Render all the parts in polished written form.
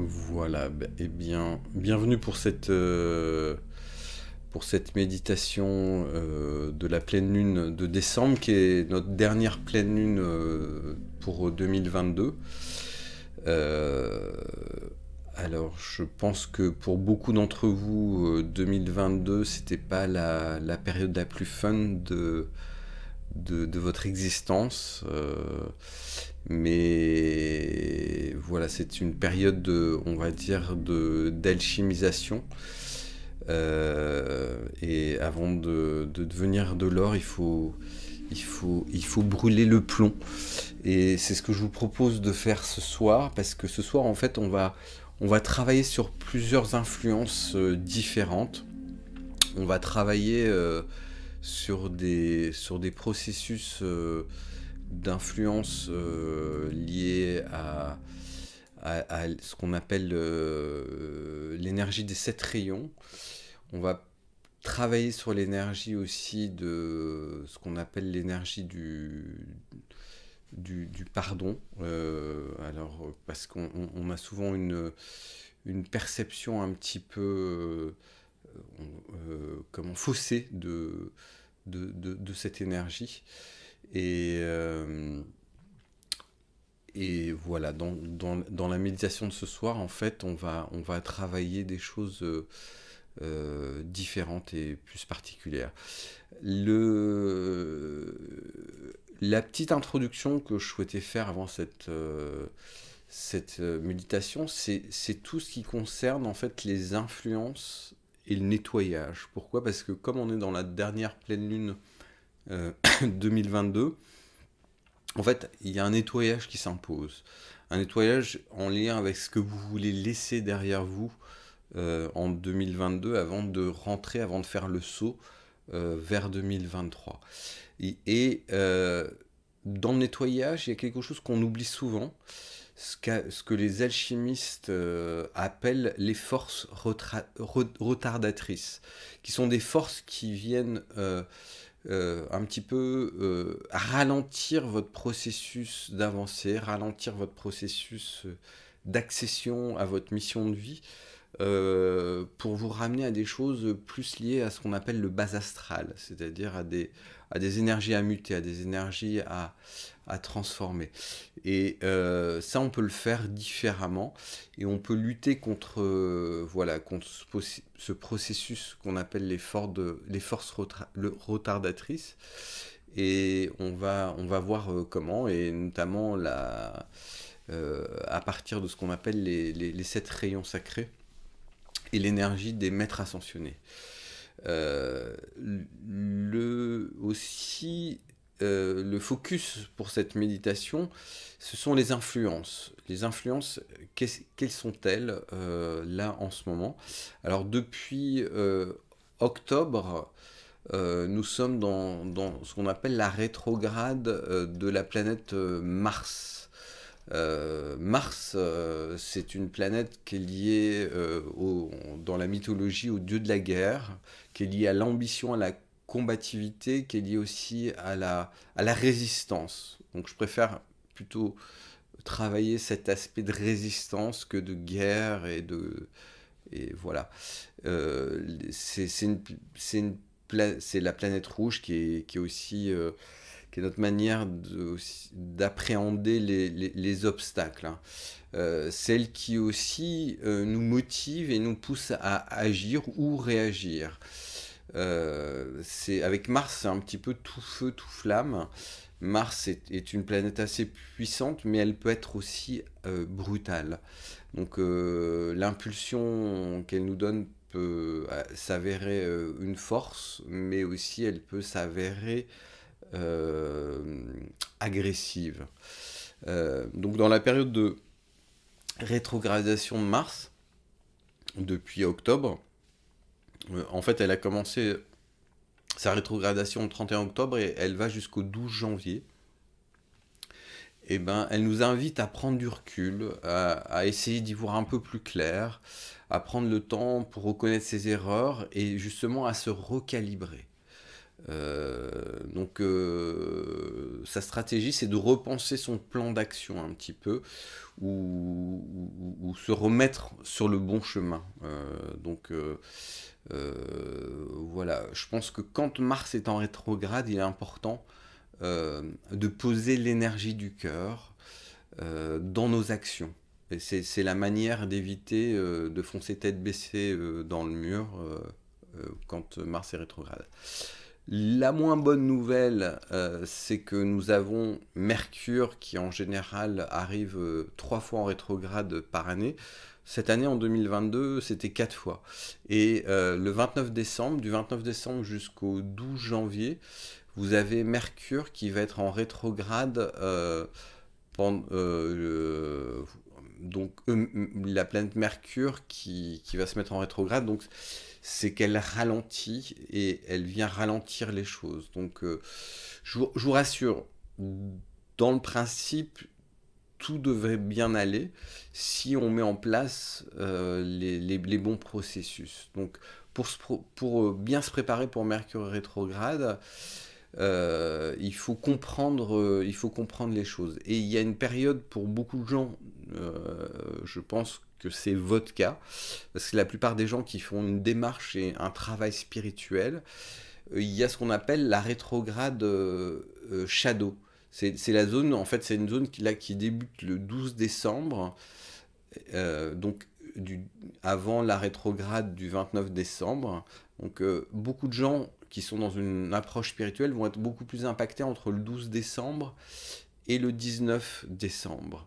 Voilà, eh bien, bienvenue pour cette méditation de la pleine lune de décembre, qui est notre dernière pleine lune pour 2022. Euh, alors, je pense que pour beaucoup d'entre vous, 2022, c'était pas la période la plus fun de votre existence. Mais voilà, c'est une période on va dire, d'alchimisation. Et avant de devenir de l'or, il faut brûler le plomb. Et c'est ce que je vous propose de faire ce soir, parce que ce soir, en fait, on va travailler sur plusieurs influences différentes. On va travailler sur des processus d'influence liés à ce qu'on appelle l'énergie des 7 rayons. On va travailler sur l'énergie aussi de ce qu'on appelle l'énergie du pardon. Alors, parce qu'on a souvent une perception un petit peu comment faussée de cette énergie. Et voilà, dans la méditation de ce soir, en fait, on va travailler des choses différentes et plus particulières. La petite introduction que je souhaitais faire avant cette méditation, c'est tout ce qui concerne en fait les influences et le nettoyage. Pourquoi? Parce que comme on est dans la dernière pleine lune 2022, en fait, il y a un nettoyage qui s'impose. Un nettoyage en lien avec ce que vous voulez laisser derrière vous en 2022 avant de rentrer, avant de faire le saut vers 2023. Dans le nettoyage, il y a quelque chose qu'on oublie souvent, ce que les alchimistes appellent les forces retardatrices, qui sont des forces qui viennent un petit peu ralentir votre processus d'avancée, ralentir votre processus d'accession à votre mission de vie, pour vous ramener à des choses plus liées à ce qu'on appelle le bas astral, c'est-à-dire à des énergies à muter, à des énergies à transformer. Et ça, on peut le faire différemment, et on peut lutter contre, contre ce processus qu'on appelle les forces retardatrices. Et on va voir comment, et notamment à partir de ce qu'on appelle les 7 rayons sacrés et l'énergie des maîtres ascensionnés. Le focus pour cette méditation, ce sont les influences. Les influences, quelles sont-elles là en ce moment? Alors depuis octobre, nous sommes dans ce qu'on appelle la rétrograde de la planète Mars. Mars, c'est une planète qui est liée dans la mythologie au dieu de la guerre, qui est liée à l'ambition, à la combativité, qui est liée aussi à la résistance. Donc je préfère plutôt travailler cet aspect de résistance que de guerre et voilà. C'est la planète rouge qui est aussi qui est notre manière d'appréhender les obstacles, hein. Celle qui aussi nous motive et nous pousse à agir ou réagir. Avec Mars, c'est un petit peu tout feu, tout flamme. Mars est une planète assez puissante, mais elle peut être aussi brutale. Donc l'impulsion qu'elle nous donne peut s'avérer une force, mais aussi elle peut s'avérer euh, agressive. Donc dans la période de rétrogradation de Mars, depuis octobre, en fait elle a commencé sa rétrogradation le 31 octobre et elle va jusqu'au 12 janvier. Et ben, elle nous invite à prendre du recul, à essayer d'y voir un peu plus clair, à prendre le temps pour reconnaître ses erreurs et justement à se recalibrer. Donc sa stratégie, c'est de repenser son plan d'action un petit peu, ou se remettre sur le bon chemin. Voilà, je pense que quand Mars est en rétrograde, il est important de poser l'énergie du cœur dans nos actions. Et c'est la manière d'éviter de foncer tête baissée dans le mur quand Mars est rétrograde. La moins bonne nouvelle, c'est que nous avons Mercure qui en général arrive 3 fois en rétrograde par année. Cette année, en 2022, c'était 4 fois. Et le 29 décembre, du 29 décembre jusqu'au 12 janvier, vous avez Mercure qui va être en rétrograde donc la planète Mercure qui va se mettre en rétrograde, donc c'est qu'elle ralentit et elle vient ralentir les choses. Donc je vous rassure, dans le principe, tout devrait bien aller si on met en place les bons processus. Donc pour bien se préparer pour Mercure rétrograde, il faut comprendre les choses. Et il y a une période pour beaucoup de gens, je pense que c'est votre cas, parce que la plupart des gens qui font une démarche et un travail spirituel, il y a ce qu'on appelle la rétrograde shadow. C'est la zone, en fait, c'est une zone qui débute le 12 décembre, donc avant la rétrograde du 29 décembre. Donc beaucoup de gens qui sont dans une approche spirituelle vont être beaucoup plus impactés entre le 12 décembre et le 19 décembre.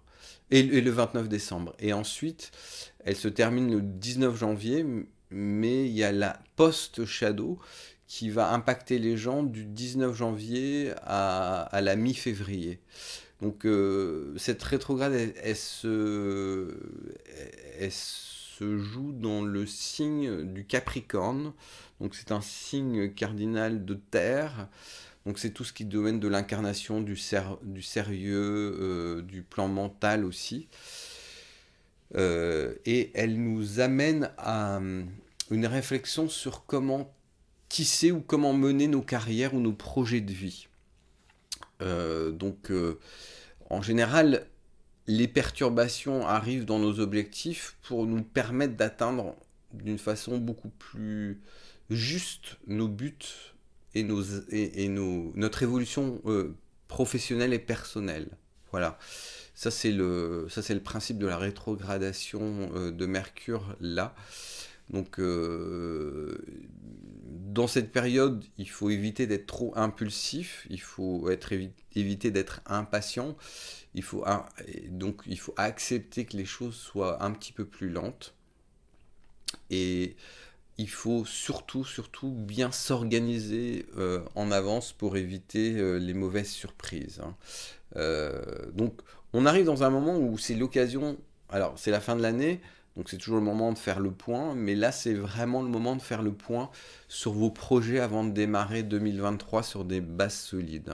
Et le 29 décembre. Et ensuite, elle se termine le 19 janvier, mais il y a la post-shadow qui va impacter les gens du 19 janvier à la mi-février. Donc cette rétrograde, elle se joue dans le signe du Capricorne. Donc c'est un signe cardinal de terre. Donc c'est tout ce qui est domaine de l'incarnation, du sérieux, du plan mental aussi. Et elle nous amène à une réflexion sur comment tisser ou comment mener nos carrières ou nos projets de vie. En général, les perturbations arrivent dans nos objectifs pour nous permettre d'atteindre d'une façon beaucoup plus juste nos buts et notre évolution professionnelle et personnelle. Voilà. Ça, c'est le principe de la rétrogradation de Mercure là. Donc, dans cette période, il faut éviter d'être trop impulsif, il faut éviter d'être impatient, il faut accepter que les choses soient un petit peu plus lentes. Et il faut surtout bien s'organiser en avance pour éviter les mauvaises surprises. Donc, on arrive dans un moment où c'est l'occasion. Alors, c'est la fin de l'année, donc c'est toujours le moment de faire le point, mais là, c'est vraiment le moment de faire le point sur vos projets avant de démarrer 2023 sur des bases solides.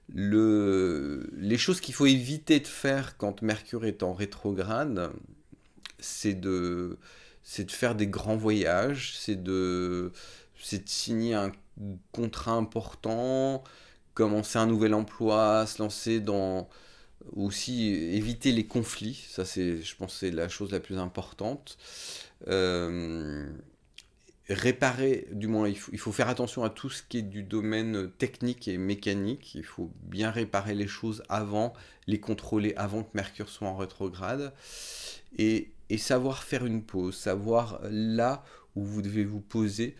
Les choses qu'il faut éviter de faire quand Mercure est en rétrograde, c'est de faire des grands voyages, c'est de signer un contrat important, commencer un nouvel emploi, se lancer dans... Aussi éviter les conflits, ça je pense c'est la chose la plus importante. Réparer, du moins il faut faire attention à tout ce qui est du domaine technique et mécanique, il faut bien réparer les choses avant, les contrôler avant que Mercure soit en rétrograde, et savoir faire une pause, savoir là où vous devez vous poser,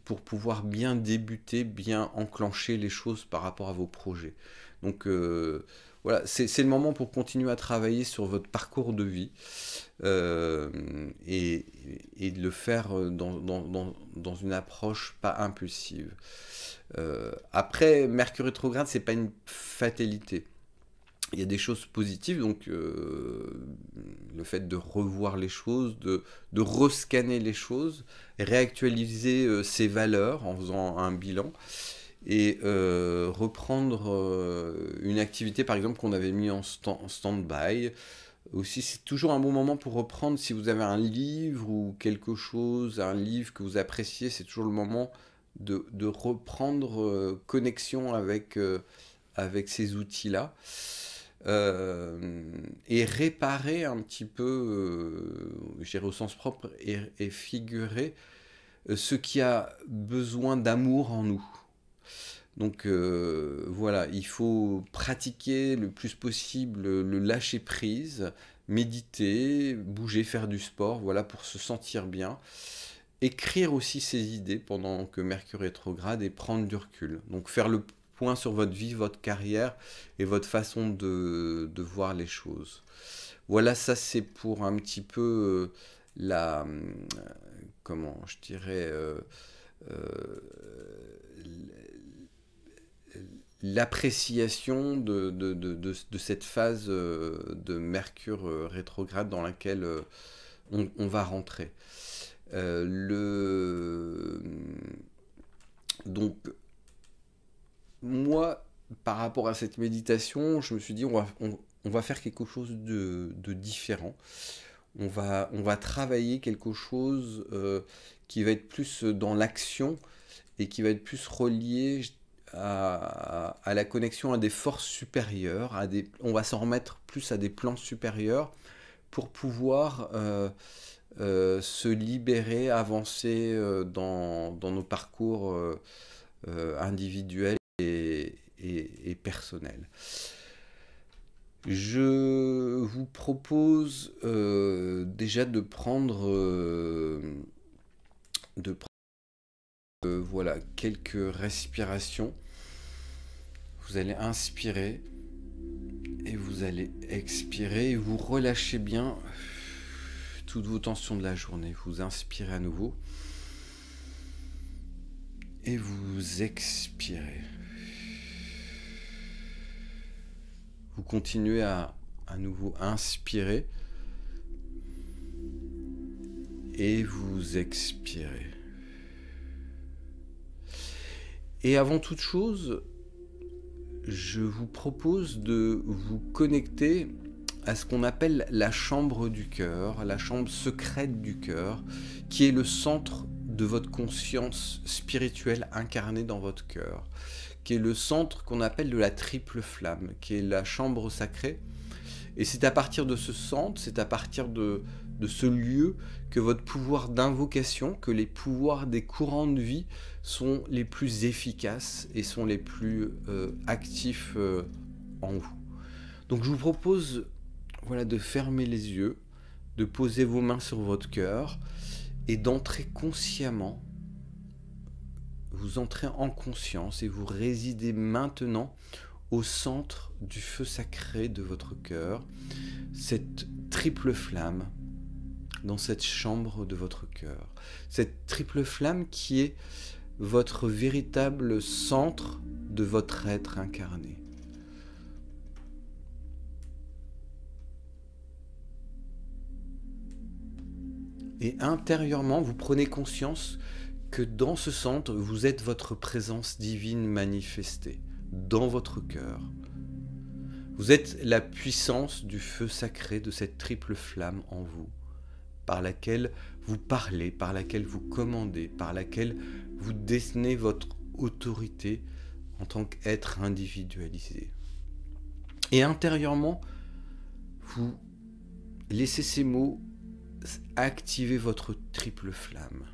pour pouvoir bien débuter, bien enclencher les choses par rapport à vos projets. Donc voilà, c'est le moment pour continuer à travailler sur votre parcours de vie et de le faire dans une approche pas impulsive. Après, Mercure rétrograde, c'est pas une fatalité. Il y a des choses positives, donc le fait de revoir les choses, de rescanner les choses, réactualiser ses valeurs en faisant un bilan, et reprendre une activité par exemple qu'on avait mis en stand-by, Aussi, c'est toujours un bon moment pour reprendre. Si vous avez un livre ou quelque chose, un livre que vous appréciez, c'est toujours le moment de reprendre connexion avec ces outils-là. Et réparer un petit peu, je dirais au sens propre et figuré, ce qui a besoin d'amour en nous. Donc voilà, il faut pratiquer le plus possible le lâcher prise, méditer, bouger, faire du sport, voilà, pour se sentir bien. Écrire aussi ses idées pendant que Mercure est rétrograde et prendre du recul. Donc faire le point sur votre vie, votre carrière et votre façon de voir les choses. Voilà, ça c'est pour un petit peu la... comment je dirais... euh, l'appréciation de cette phase de Mercure rétrograde dans laquelle on va rentrer. Donc, moi, par rapport à cette méditation, je me suis dit, on va faire quelque chose de différent. On va travailler quelque chose qui va être plus dans l'action et qui va être plus relié à la connexion à des forces supérieures, on va s'en remettre plus à des plans supérieurs pour pouvoir se libérer, avancer dans nos parcours individuels et personnels. Je vous propose déjà de prendre, voilà, quelques respirations. Vous allez inspirer et vous allez expirer et vous relâchez bien toutes vos tensions de la journée. Vous inspirez à nouveau et vous expirez. Vous continuez à nouveau inspirer et vous expirez. Et avant toute chose, je vous propose de vous connecter à ce qu'on appelle la chambre du cœur, la chambre secrète du cœur, qui est le centre de votre conscience spirituelle incarnée dans votre cœur, qui est le centre qu'on appelle de la triple flamme, qui est la chambre sacrée. Et c'est à partir de ce centre, c'est à partir de ce lieu que votre pouvoir d'invocation, que les pouvoirs des courants de vie sont les plus efficaces et sont les plus actifs en vous. Donc je vous propose, voilà, de fermer les yeux, de poser vos mains sur votre cœur et d'entrer consciemment. Vous entrez en conscience et vous résidez maintenant au centre du feu sacré de votre cœur, cette triple flamme dans cette chambre de votre cœur. Cette triple flamme qui est votre véritable centre de votre être incarné. Et intérieurement, vous prenez conscience que dans ce centre, vous êtes votre présence divine manifestée, dans votre cœur. Vous êtes la puissance du feu sacré de cette triple flamme en vous, par laquelle vous parlez, par laquelle vous commandez, par laquelle vous détenez votre autorité en tant qu'être individualisé. Et intérieurement, vous laissez ces mots activer votre triple flamme.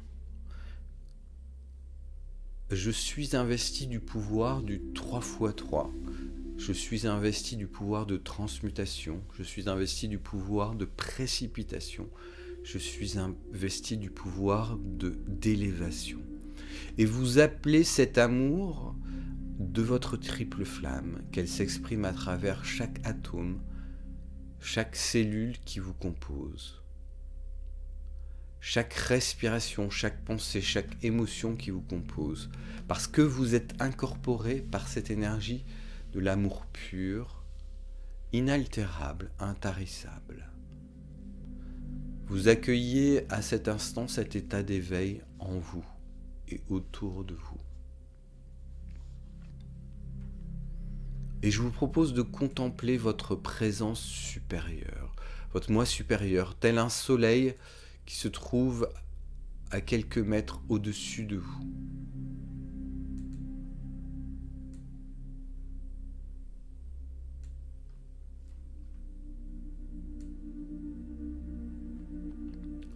Je suis investi du pouvoir du 3x3. Je suis investi du pouvoir de transmutation. Je suis investi du pouvoir de précipitation. Je suis investi du pouvoir d'élévation. Et vous appelez cet amour de votre triple flamme, qu'elle s'exprime à travers chaque atome, chaque cellule qui vous compose. Chaque respiration, chaque pensée, chaque émotion qui vous compose. Parce que vous êtes incorporé par cette énergie de l'amour pur, inaltérable, intarissable. Vous accueillez à cet instant cet état d'éveil en vous et autour de vous. Et je vous propose de contempler votre présence supérieure, votre moi supérieur, tel un soleil qui se trouve à quelques mètres au-dessus de vous.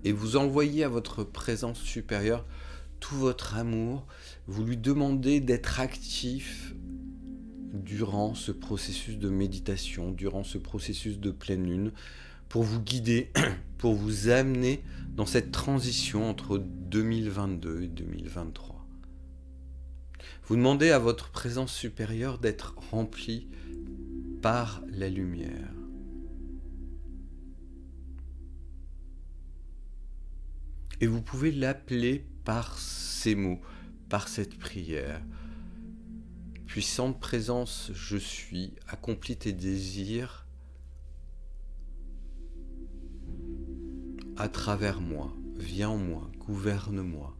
Et vous envoyez à votre présence supérieure tout votre amour, vous lui demandez d'être actif durant ce processus de méditation, durant ce processus de pleine lune, pour vous guider, pour vous amener dans cette transition entre 2022 et 2023. Vous demandez à votre présence supérieure d'être remplie par la lumière. Et vous pouvez l'appeler par ces mots, par cette prière. Puissante présence, je suis, accomplis tes désirs à travers moi, viens en moi, gouverne-moi,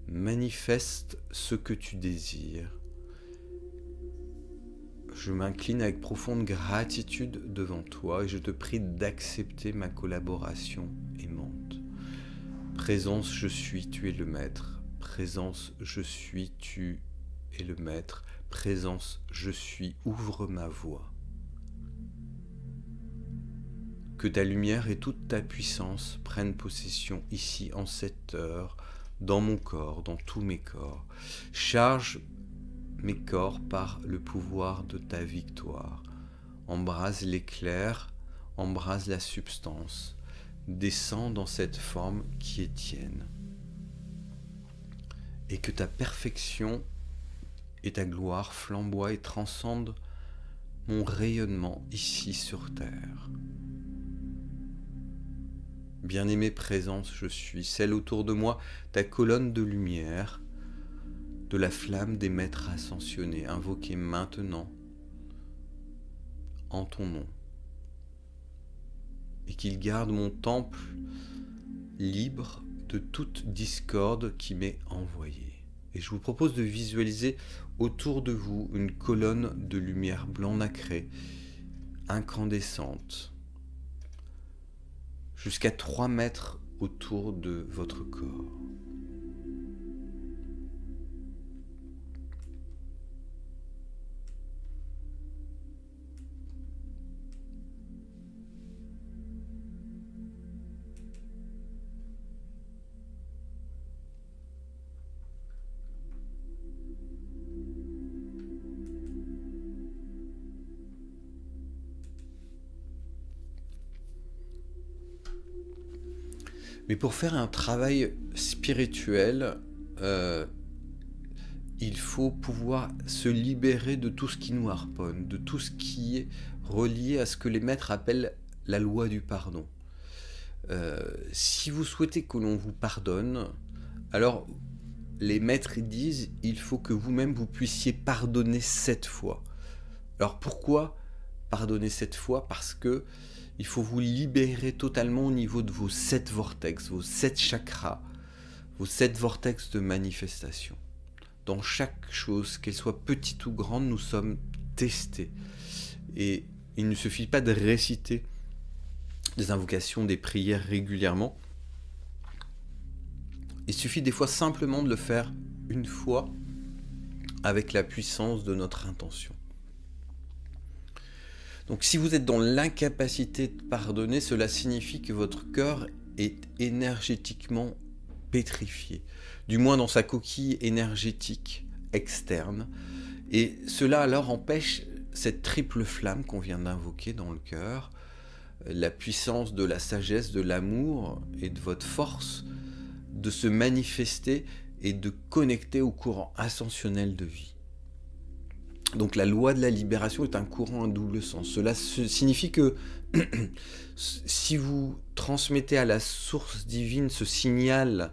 manifeste ce que tu désires. Je m'incline avec profonde gratitude devant toi et je te prie d'accepter ma collaboration aimante. Présence, je suis, tu es le maître. Présence, je suis, tu es le maître. Présence, je suis, ouvre ma voie. Que ta lumière et toute ta puissance prennent possession ici en cette heure, dans mon corps, dans tous mes corps. Charge mes corps par le pouvoir de ta victoire. Embrase l'éclair, embrase la substance. Descends dans cette forme qui est tienne. Et que ta perfection et ta gloire flamboient et transcendent mon rayonnement ici sur terre. Bien-aimée présence, je suis, celle autour de moi, ta colonne de lumière, de la flamme des maîtres ascensionnés, invoquée maintenant en ton nom. Et qu'il garde mon temple libre de toute discorde qui m'est envoyée. Et je vous propose de visualiser autour de vous une colonne de lumière blanc nacré, incandescente, jusqu'à 3 mètres autour de votre corps. Mais pour faire un travail spirituel, il faut pouvoir se libérer de tout ce qui nous harponne, de tout ce qui est relié à ce que les maîtres appellent la loi du pardon. Si vous souhaitez que l'on vous pardonne, alors les maîtres disent il faut que vous-même vous puissiez pardonner 7 fois. Alors pourquoi pardonner 7 fois? Parce que il faut vous libérer totalement au niveau de vos 7 vortex, vos 7 chakras, vos 7 vortex de manifestation. Dans chaque chose, qu'elle soit petite ou grande, nous sommes testés. Et il ne suffit pas de réciter des invocations, des prières régulièrement. Il suffit des fois simplement de le faire une fois avec la puissance de notre intention. Donc si vous êtes dans l'incapacité de pardonner, cela signifie que votre cœur est énergétiquement pétrifié, du moins dans sa coquille énergétique externe, et cela alors empêche cette triple flamme qu'on vient d'invoquer dans le cœur, la puissance de la sagesse, de l'amour et de votre force de se manifester et de connecter au courant ascensionnel de vie. Donc la loi de la libération est un courant à double sens. Cela signifie que si vous transmettez à la source divine ce signal,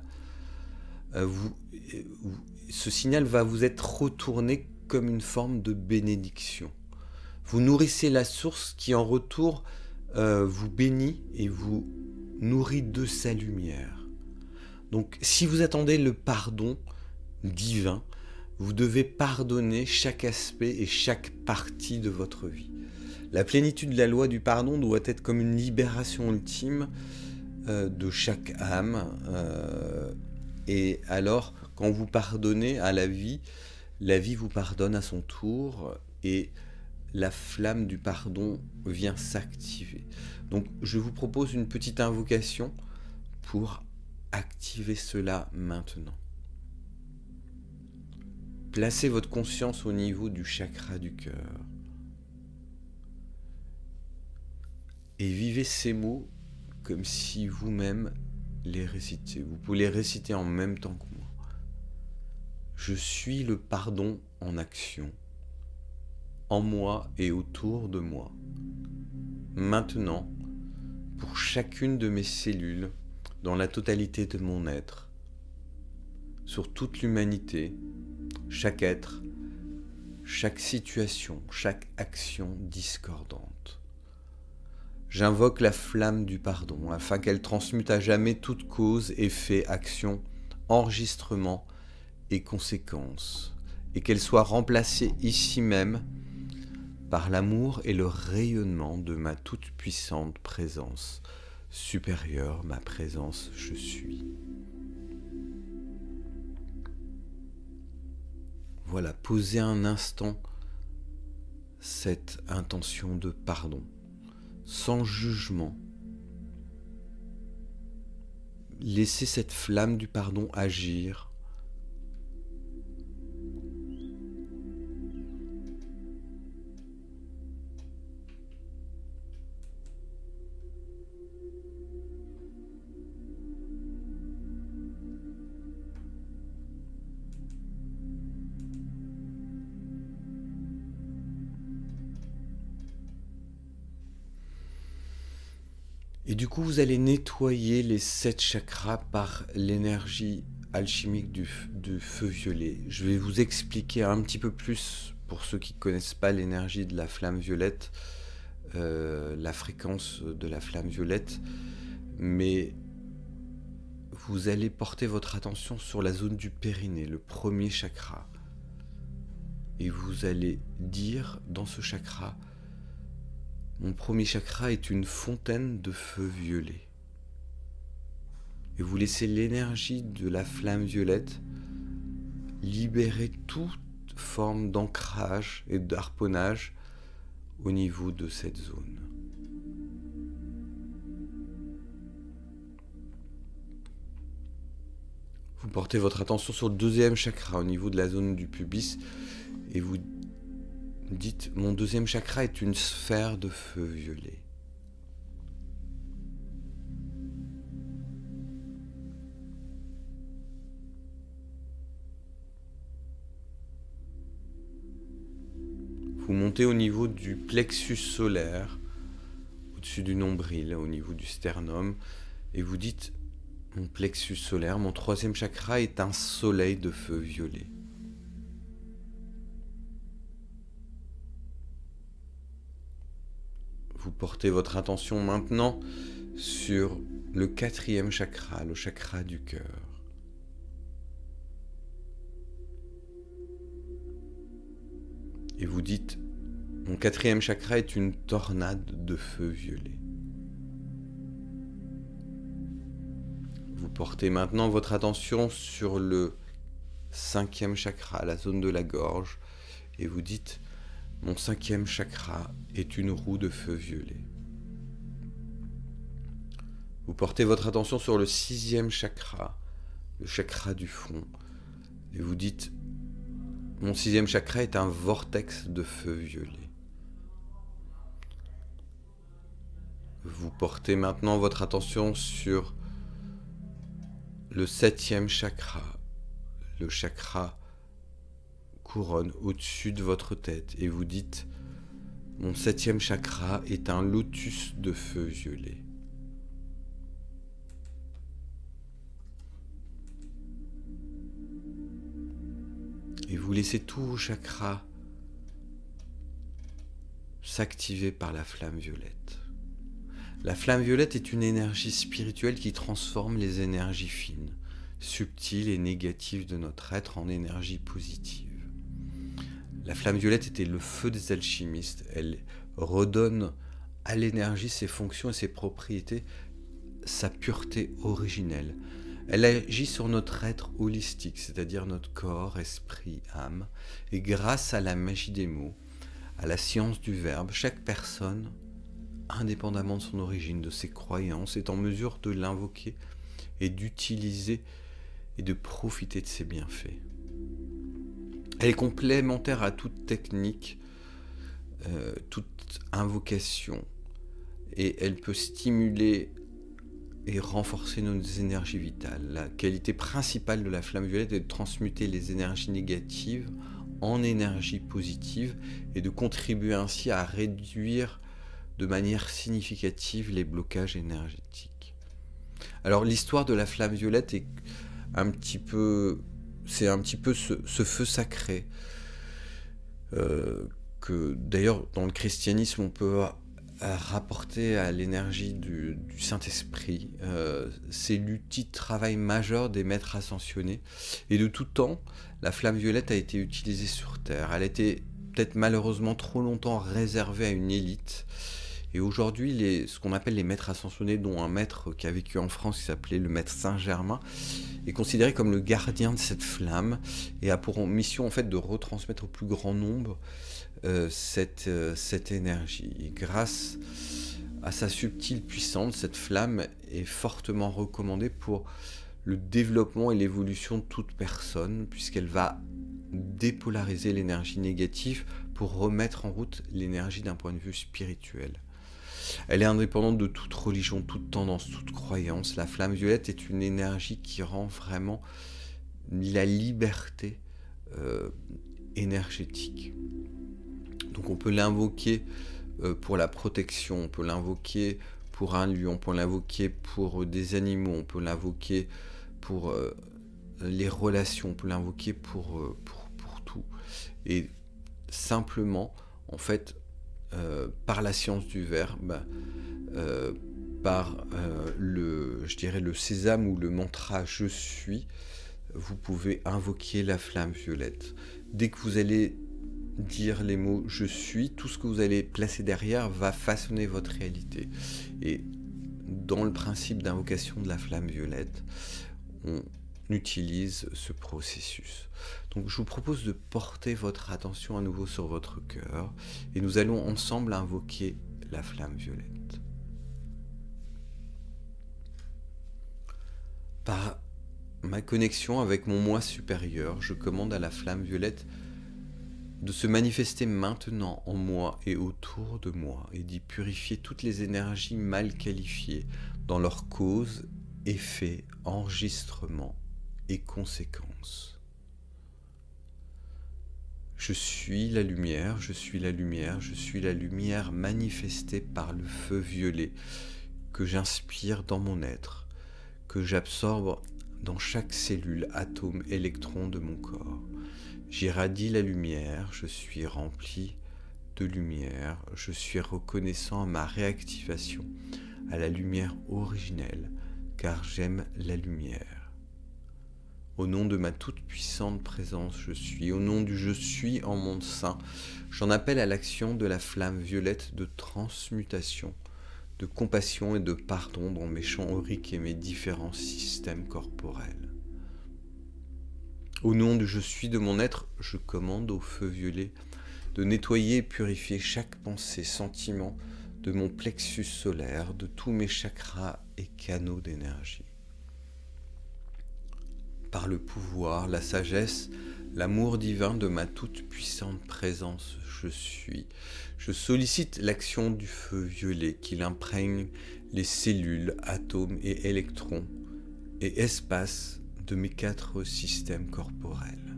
ce signal va vous être retourné comme une forme de bénédiction. Vous nourrissez la source qui en retour vous bénit et vous nourrit de sa lumière. Donc si vous attendez le pardon divin, vous devez pardonner chaque aspect et chaque partie de votre vie. La plénitude de la loi du pardon doit être comme une libération ultime de chaque âme. Et alors, quand vous pardonnez à la vie vous pardonne à son tour et la flamme du pardon vient s'activer. Donc, je vous propose une petite invocation pour activer cela maintenant. Placez votre conscience au niveau du chakra du cœur. Et vivez ces mots comme si vous-même les récitiez. Vous pouvez les réciter en même temps que moi. Je suis le pardon en action, en moi et autour de moi. Maintenant, pour chacune de mes cellules, dans la totalité de mon être, sur toute l'humanité, chaque être, chaque situation, chaque action discordante. J'invoque la flamme du pardon afin qu'elle transmute à jamais toute cause, effet, action, enregistrement et conséquences, et qu'elle soit remplacée ici même par l'amour et le rayonnement de ma toute-puissante présence supérieure, ma présence je suis. Voilà, posez un instant cette intention de pardon, sans jugement. Laissez cette flamme du pardon agir. Et du coup, vous allez nettoyer les 7 chakras par l'énergie alchimique du feu violet. Je vais vous expliquer un petit peu plus, pour ceux qui ne connaissent pas l'énergie de la flamme violette, la fréquence de la flamme violette, mais vous allez porter votre attention sur la zone du périnée, le premier chakra. Et vous allez dire dans ce chakra: mon premier chakra est une fontaine de feu violet. Et vous laissez l'énergie de la flamme violette libérer toute forme d'ancrage et d'harponnage au niveau de cette zone. Vous portez votre attention sur le deuxième chakra au niveau de la zone du pubis et vous dites: mon deuxième chakra est une sphère de feu violet. Vous montez au niveau du plexus solaire, au-dessus du nombril, au niveau du sternum, et vous dites: mon plexus solaire, mon troisième chakra est un soleil de feu violet. Vous portez votre attention maintenant sur le quatrième chakra, le chakra du cœur. Et vous dites: mon quatrième chakra est une tornade de feu violet. Vous portez maintenant votre attention sur le cinquième chakra, la zone de la gorge, et vous dites: mon cinquième chakra est une roue de feu violet. Vous portez votre attention sur le sixième chakra, le chakra du fond, et vous dites: mon sixième chakra est un vortex de feu violet. Vous portez maintenant votre attention sur le septième chakra, le chakra couronne au-dessus de votre tête, et vous dites: mon septième chakra est un lotus de feu violet. Et vous laissez tous vos chakras s'activer par la flamme violette. La flamme violette est une énergie spirituelle qui transforme les énergies fines, subtiles et négatives de notre être en énergie positive. La flamme violette était le feu des alchimistes. Elle redonne à l'énergie ses fonctions et ses propriétés, sa pureté originelle. Elle agit sur notre être holistique, c'est-à-dire notre corps, esprit, âme, et grâce à la magie des mots, à la science du verbe, chaque personne, indépendamment de son origine, de ses croyances, est en mesure de l'invoquer et d'utiliser et de profiter de ses bienfaits. Elle est complémentaire à toute technique, toute invocation, et elle peut stimuler et renforcer nos énergies vitales. La qualité principale de la flamme violette est de transmuter les énergies négatives en énergie positive et de contribuer ainsi à réduire de manière significative les blocages énergétiques. Alors l'histoire de la flamme violette est un petit peu ce feu sacré que d'ailleurs dans le christianisme on peut rapporter à l'énergie du Saint-Esprit. C'est l'outil de travail majeur des maîtres ascensionnés. Et de tout temps, la flamme violette a été utilisée sur Terre. Elle a été peut-être malheureusement trop longtemps réservée à une élite. Et aujourd'hui, ce qu'on appelle les maîtres ascensionnés, dont un maître qui a vécu en France qui s'appelait le maître Saint-Germain, est considéré comme le gardien de cette flamme et a pour mission en fait de retransmettre au plus grand nombre cette énergie. Et grâce à sa subtile puissance, cette flamme est fortement recommandée pour le développement et l'évolution de toute personne, puisqu'elle va dépolariser l'énergie négative pour remettre en route l'énergie d'un point de vue spirituel. Elle est indépendante de toute religion, toute tendance, toute croyance. La flamme violette est une énergie qui rend vraiment la liberté énergétique. Donc on peut l'invoquer pour la protection, on peut l'invoquer pour un lieu, on peut l'invoquer pour des animaux, on peut l'invoquer pour les relations, on peut l'invoquer pour tout. Et simplement, en fait, par la science du verbe, par le sésame ou le mantra « je suis », vous pouvez invoquer la flamme violette. Dès que vous allez dire les mots « je suis », tout ce que vous allez placer derrière va façonner votre réalité. Et dans le principe d'invocation de la flamme violette, on utilise ce processus. Donc je vous propose de porter votre attention à nouveau sur votre cœur et nous allons ensemble invoquer la flamme violette. Par ma connexion avec mon moi supérieur, je commande à la flamme violette de se manifester maintenant en moi et autour de moi et d'y purifier toutes les énergies mal qualifiées dans leurs causes, effets, enregistrements et conséquences. Je suis la lumière, je suis la lumière, je suis la lumière manifestée par le feu violet que j'inspire dans mon être, que j'absorbe dans chaque cellule, atome, électron de mon corps. J'irradie la lumière, je suis rempli de lumière, je suis reconnaissant à ma réactivation, à la lumière originelle, car j'aime la lumière. Au nom de ma toute-puissante présence, je suis. Au nom du je suis en monde saint, j'en appelle à l'action de la flamme violette de transmutation, de compassion et de pardon dans mes champs auriques et mes différents systèmes corporels. Au nom du je suis de mon être, je commande au feu violet de nettoyer et purifier chaque pensée, sentiment de mon plexus solaire, de tous mes chakras et canaux d'énergie. Par le pouvoir, la sagesse, l'amour divin de ma toute-puissante présence, je suis. Je sollicite l'action du feu violet qui imprègne les cellules, atomes et électrons et espaces de mes 4 systèmes corporels.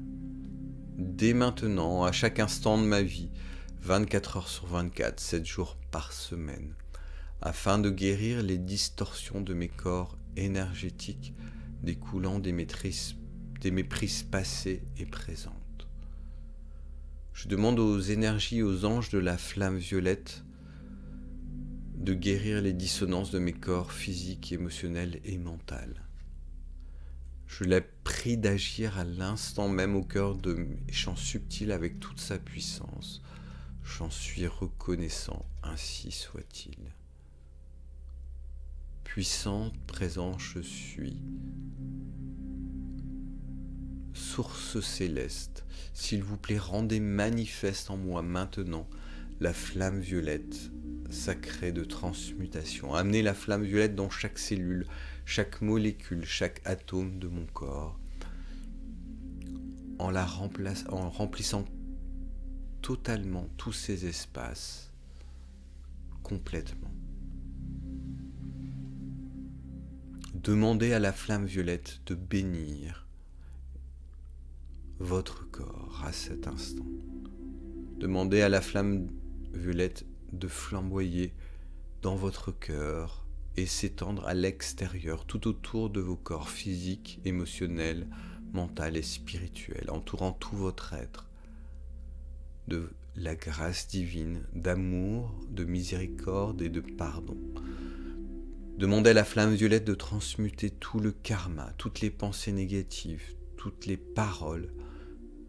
Dès maintenant, à chaque instant de ma vie, 24 heures sur 24, 7 jours par semaine, afin de guérir les distorsions de mes corps énergétiques découlant des méprises passées et présentes. Je demande aux énergies et aux anges de la flamme violette de guérir les dissonances de mes corps physiques, émotionnels et mentaux. Je la prie d'agir à l'instant même au cœur de mes champs subtils avec toute sa puissance. J'en suis reconnaissant, ainsi soit-il. Puissant, présent, je suis. Source céleste, s'il vous plaît, rendez manifeste en moi maintenant la flamme violette sacrée de transmutation. Amenez la flamme violette dans chaque cellule, chaque molécule, chaque atome de mon corps, en remplissant totalement tous ces espaces, complètement. Demandez à la flamme violette de bénir votre corps à cet instant. Demandez à la flamme violette de flamboyer dans votre cœur et s'étendre à l'extérieur, tout autour de vos corps physiques, émotionnels, mental et spirituel, entourant tout votre être de la grâce divine, d'amour, de miséricorde et de pardon. Demandez à la flamme violette de transmuter tout le karma, toutes les pensées négatives, toutes les paroles,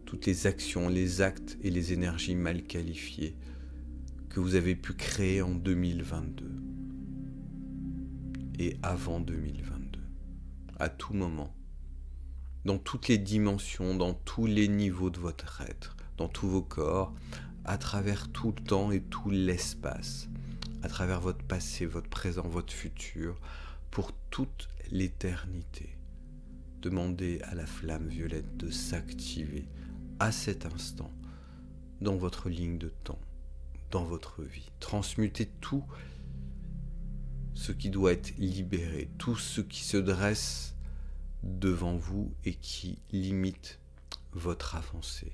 toutes les actions, les actes et les énergies mal qualifiées que vous avez pu créer en 2022 et avant 2022, à tout moment, dans toutes les dimensions, dans tous les niveaux de votre être, dans tous vos corps, à travers tout le temps et tout l'espace, à travers votre passé, votre présent, votre futur, pour toute l'éternité. Demandez à la flamme violette de s'activer à cet instant, dans votre ligne de temps, dans votre vie. Transmutez tout ce qui doit être libéré, tout ce qui se dresse devant vous et qui limite votre avancée.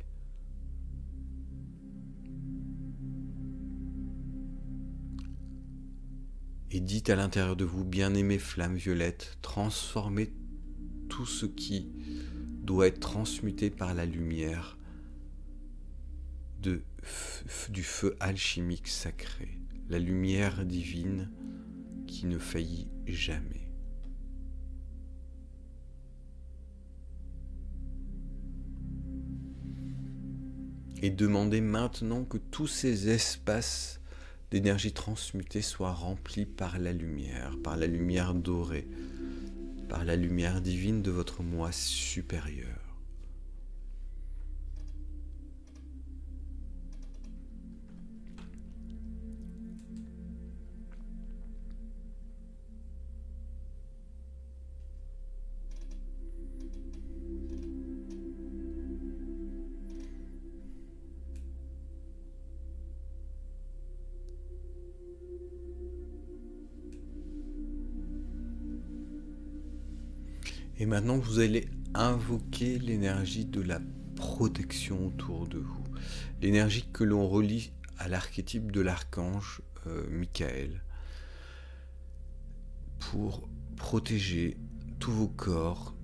Et dites à l'intérieur de vous, bien-aimée flamme violette, transformez tout ce qui doit être transmuté par la lumière du feu alchimique sacré, la lumière divine qui ne faillit jamais. Et demandez maintenant que tous ces espaces d'énergie transmutée soient remplis par la lumière dorée, par la lumière divine de votre moi supérieur. Et maintenant, vous allez invoquer l'énergie de la protection autour de vous. L'énergie que l'on relie à l'archétype de l'archange Michael. Pour protéger tous vos corps,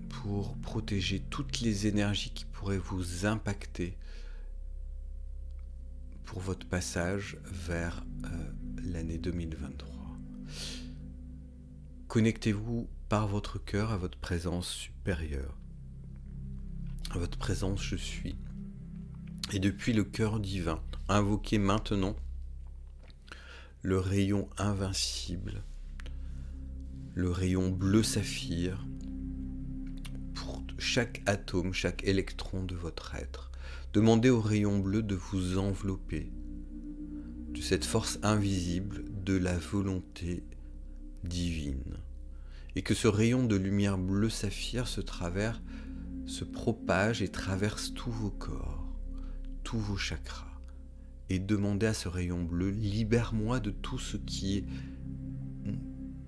pour protéger toutes les énergies qui pourraient vous impacter pour votre passage vers l'année 2023. Connectez-vous par votre cœur à votre présence supérieure, à votre présence je suis. Et depuis le cœur divin, invoquez maintenant le rayon invincible, le rayon bleu saphir, pour chaque atome, chaque électron de votre être. Demandez au rayon bleu de vous envelopper de cette force invisible de la volonté divine. Et que ce rayon de lumière bleu saphir se propage et traverse tous vos corps, tous vos chakras. Et demandez à ce rayon bleu, libère-moi de tout ce qui est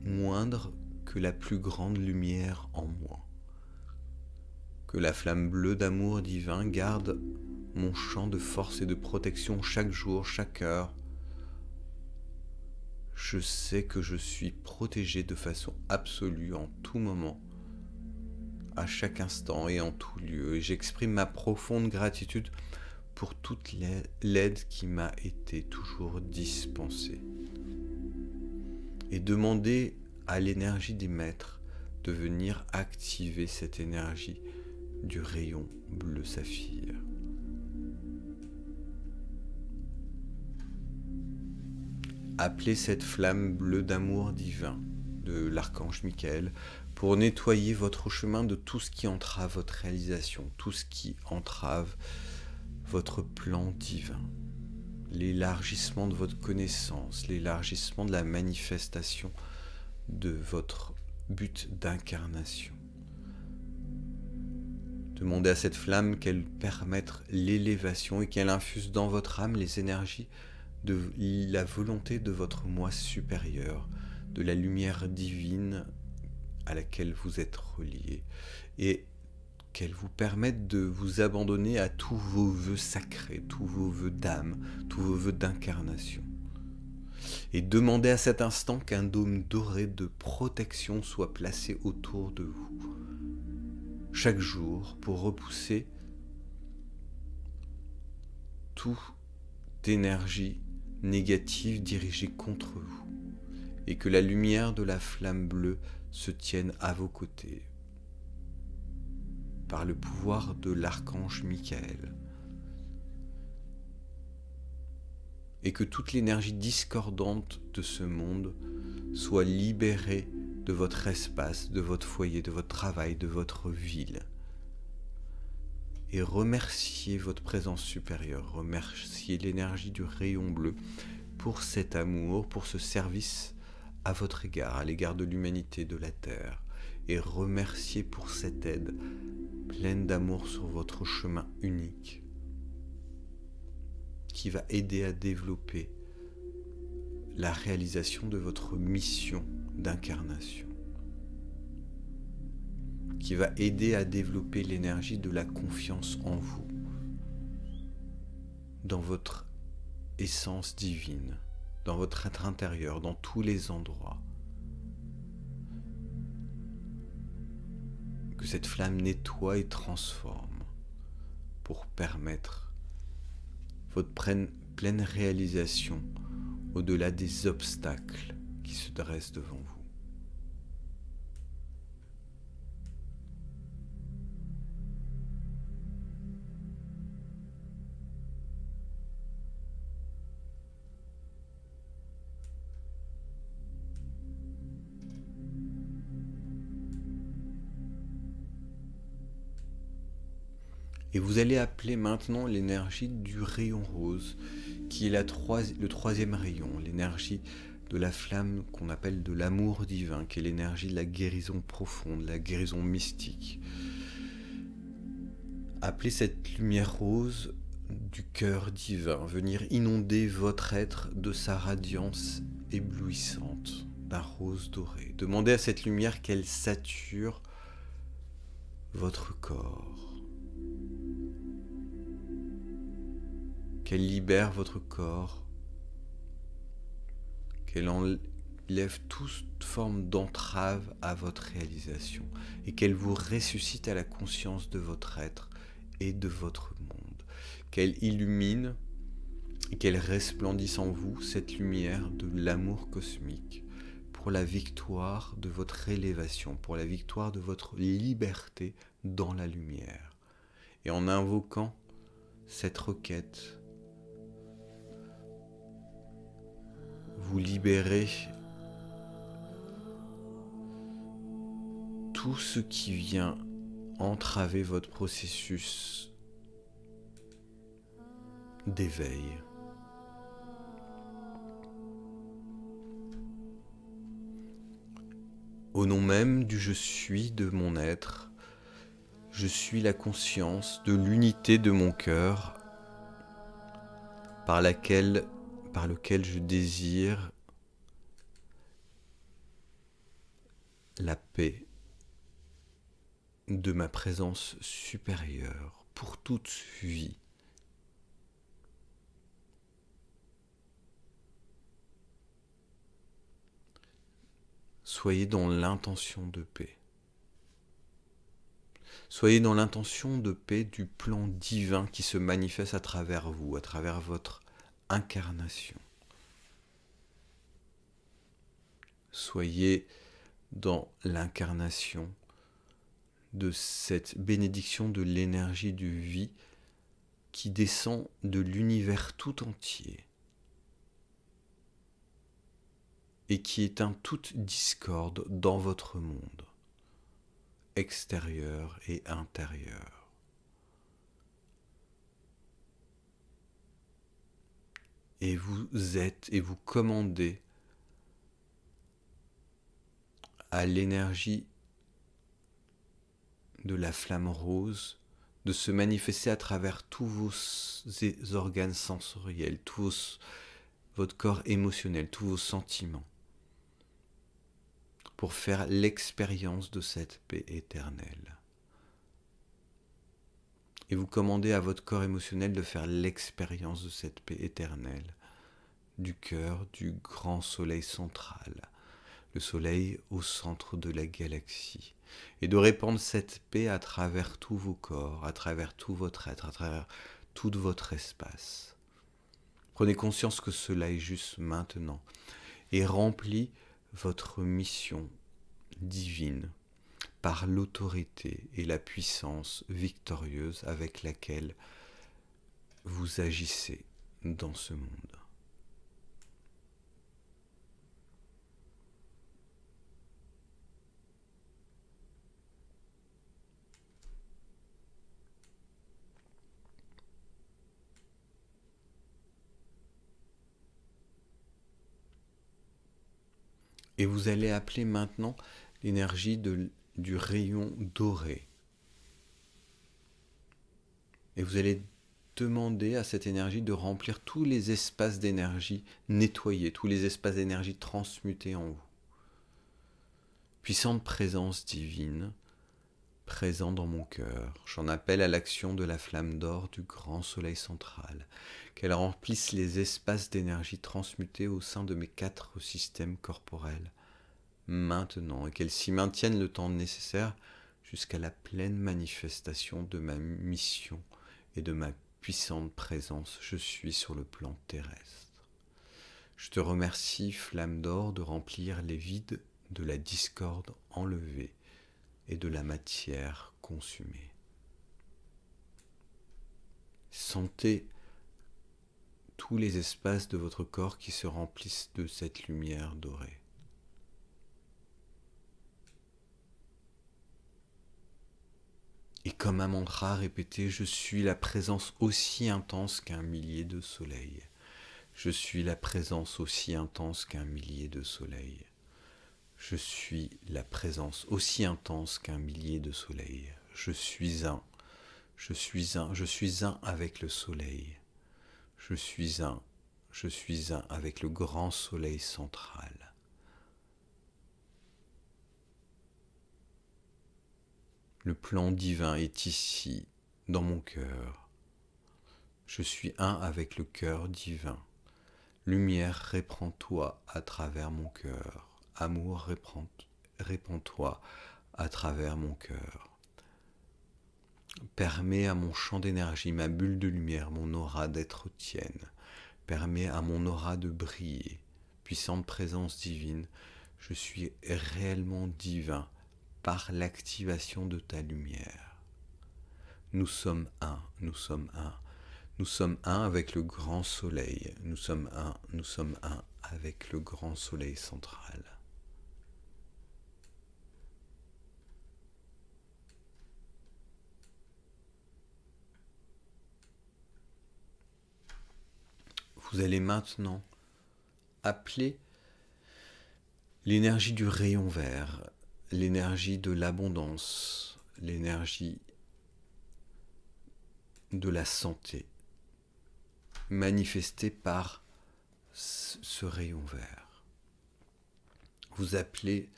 moindre que la plus grande lumière en moi. Que la flamme bleue d'amour divin garde mon champ de force et de protection chaque jour, chaque heure. Je sais que je suis protégé de façon absolue en tout moment, à chaque instant et en tout lieu. Et j'exprime ma profonde gratitude pour toute l'aide qui m'a été toujours dispensée. Et demandez à l'énergie des maîtres de venir activer cette énergie du rayon bleu saphir. appelez cette flamme bleue d'amour divin de l'archange Michael pour nettoyer votre chemin de tout ce qui entrave votre réalisation, tout ce qui entrave votre plan divin, l'élargissement de votre connaissance, l'élargissement de la manifestation de votre but d'incarnation. Demandez à cette flamme qu'elle permette l'élévation et qu'elle infuse dans votre âme les énergies de la volonté de votre moi supérieur, de la lumière divine à laquelle vous êtes relié, et qu'elle vous permette de vous abandonner à tous vos vœux sacrés, tous vos vœux d'âme, tous vos vœux d'incarnation. Et demandez à cet instant qu'un dôme doré de protection soit placé autour de vous, chaque jour, pour repousser toute énergie négative dirigée contre vous, et que la lumière de la flamme bleue se tienne à vos côtés, par le pouvoir de l'archange Michael, et que toute l'énergie discordante de ce monde soit libérée de votre espace, de votre foyer, de votre travail, de votre ville. Et remerciez votre présence supérieure, remerciez l'énergie du rayon bleu pour cet amour, pour ce service à votre égard, à l'égard de l'humanité, de la Terre, et remerciez pour cette aide pleine d'amour sur votre chemin unique, qui va aider à développer la réalisation de votre mission d'incarnation, qui va aider à développer l'énergie de la confiance en vous, dans votre essence divine, dans votre être intérieur, dans tous les endroits. Que cette flamme nettoie et transforme pour permettre votre pleine réalisation au-delà des obstacles qui se dressent devant vous. Et vous allez appeler maintenant l'énergie du rayon rose, qui est le troisième rayon, l'énergie de la flamme qu'on appelle de l'amour divin, qui est l'énergie de la guérison profonde, la guérison mystique. Appelez cette lumière rose du cœur divin, venir inonder votre être de sa radiance éblouissante, d'un rose doré. Demandez à cette lumière qu'elle sature votre corps, qu'elle libère votre corps, qu'elle enlève toute forme d'entrave à votre réalisation et qu'elle vous ressuscite à la conscience de votre être et de votre monde, qu'elle illumine et qu'elle resplendisse en vous cette lumière de l'amour cosmique pour la victoire de votre élévation, pour la victoire de votre liberté dans la lumière. Et en invoquant cette requête, vous libérez tout ce qui vient entraver votre processus d'éveil. Au nom même du je suis de mon être, je suis la conscience de l'unité de mon cœur par lequel je désire la paix de ma présence supérieure pour toute vie. Soyez dans l'intention de paix. Soyez dans l'intention de paix du plan divin qui se manifeste à travers vous, à travers votre incarnation. Soyez dans l'incarnation de cette bénédiction de l'énergie de vie qui descend de l'univers tout entier et qui éteint toute discorde dans votre monde, extérieur et intérieur. Et vous êtes et vous commandez à l'énergie de la flamme rose de se manifester à travers tous vos organes sensoriels, votre corps émotionnel, tous vos sentiments, pour faire l'expérience de cette paix éternelle. Et vous commandez à votre corps émotionnel de faire l'expérience de cette paix éternelle, du cœur du grand soleil central, le soleil au centre de la galaxie, et de répandre cette paix à travers tous vos corps, à travers tout votre être, à travers tout votre espace. Prenez conscience que cela est juste maintenant, et remplit votre mission divine par l'autorité et la puissance victorieuse avec laquelle vous agissez dans ce monde. Et vous allez appeler maintenant l'énergie du rayon doré. Et vous allez demander à cette énergie de remplir tous les espaces d'énergie nettoyés, tous les espaces d'énergie transmutés en vous. Puissante présence divine, présent dans mon cœur, j'en appelle à l'action de la flamme d'or du grand soleil central, qu'elle remplisse les espaces d'énergie transmutés au sein de mes 4 systèmes corporels, maintenant, et qu'elle s'y maintienne le temps nécessaire jusqu'à la pleine manifestation de ma mission et de ma puissante présence, je suis sur le plan terrestre. Je te remercie, flamme d'or, de remplir les vides de la discorde enlevée et de la matière consumée. Sentez tous les espaces de votre corps qui se remplissent de cette lumière dorée. Et comme un mantra répété, je suis la présence aussi intense qu'un millier de soleils. Je suis la présence aussi intense qu'un millier de soleils. Je suis la présence aussi intense qu'un millier de soleils. Je suis un avec le soleil. Je suis un avec le grand soleil central. Le plan divin est ici, dans mon cœur. Je suis un avec le cœur divin. Lumière, répands-toi à travers mon cœur. Amour, répands-toi à travers mon cœur. Permets à mon champ d'énergie, ma bulle de lumière, mon aura d'être tienne. Permets à mon aura de briller. Puissante présence divine, je suis réellement divin par l'activation de ta lumière. Nous sommes un, nous sommes un. Nous sommes un avec le grand soleil. Nous sommes un avec le grand soleil central. Vous allez maintenant appeler l'énergie du rayon vert, l'énergie de l'abondance, l'énergie de la santé, manifestée par ce rayon vert. Vous appelez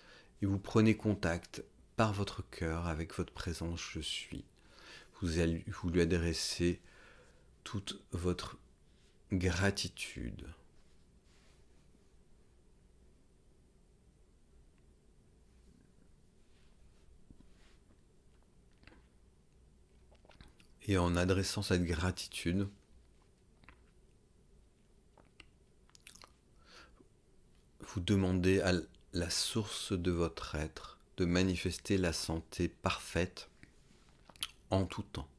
et vous prenez contact par votre cœur avec votre présence je suis. Vous lui adressez toute votre gratitude. Et en adressant cette gratitude, vous demandez à la source de votre être de manifester la santé parfaite en tout temps.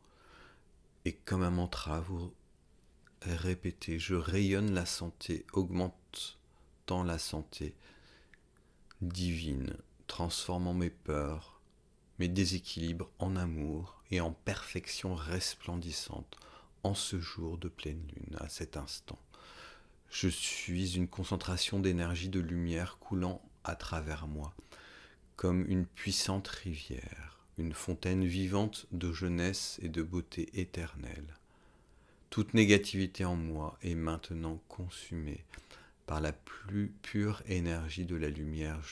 Et comme un mantra, vous répétez, je rayonne la santé, augmentant la santé divine, transformant mes peurs, mes déséquilibres en amour et en perfection resplendissante en ce jour de pleine lune, à cet instant. Je suis une concentration d'énergie de lumière coulant à travers moi, comme une puissante rivière, une fontaine vivante de jeunesse et de beauté éternelle. Toute négativité en moi est maintenant consumée par la plus pure énergie de la lumière.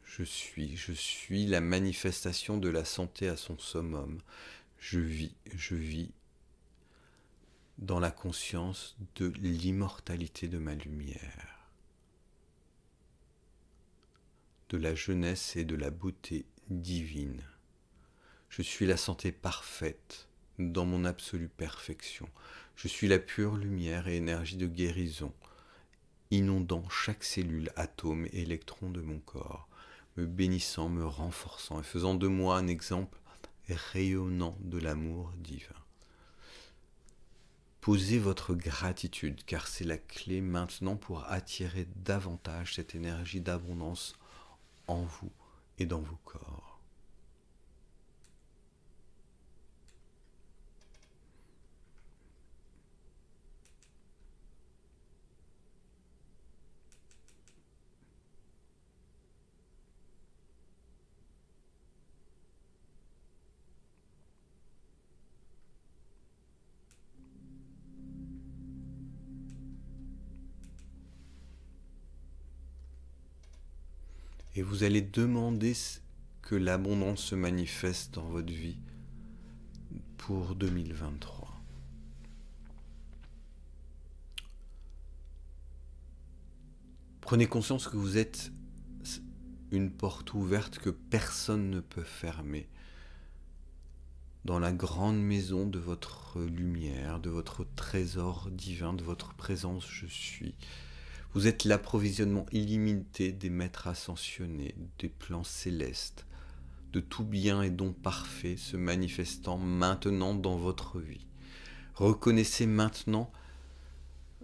Je suis la manifestation de la santé à son summum. Je vis dans la conscience de l'immortalité de ma lumière, de la jeunesse et de la beauté divine. Je suis la santé parfaite dans mon absolue perfection. Je suis la pure lumière et énergie de guérison, inondant chaque cellule, atome et électron de mon corps, me bénissant, me renforçant et faisant de moi un exemple rayonnant de l'amour divin. Posez votre gratitude, car c'est la clé maintenant pour attirer davantage cette énergie d'abondance en vous et dans vos corps. Et vous allez demander que l'abondance se manifeste dans votre vie pour 2023. Prenez conscience que vous êtes une porte ouverte que personne ne peut fermer dans la grande maison de votre lumière, de votre trésor divin, de votre présence je suis. Vous êtes l'approvisionnement illimité des maîtres ascensionnés, des plans célestes, de tout bien et don parfait se manifestant maintenant dans votre vie. Reconnaissez maintenant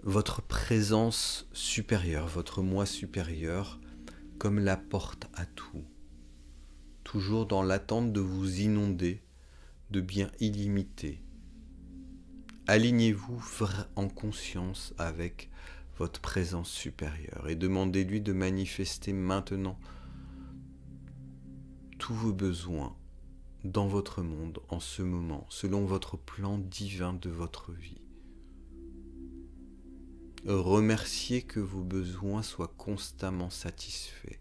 votre présence supérieure, votre moi supérieur, comme la porte à tout, toujours dans l'attente de vous inonder de biens illimités. Alignez-vous en conscience avec votre présence supérieure et demandez-lui de manifester maintenant tous vos besoins dans votre monde en ce moment, selon votre plan divin de votre vie. Remerciez que vos besoins soient constamment satisfaits.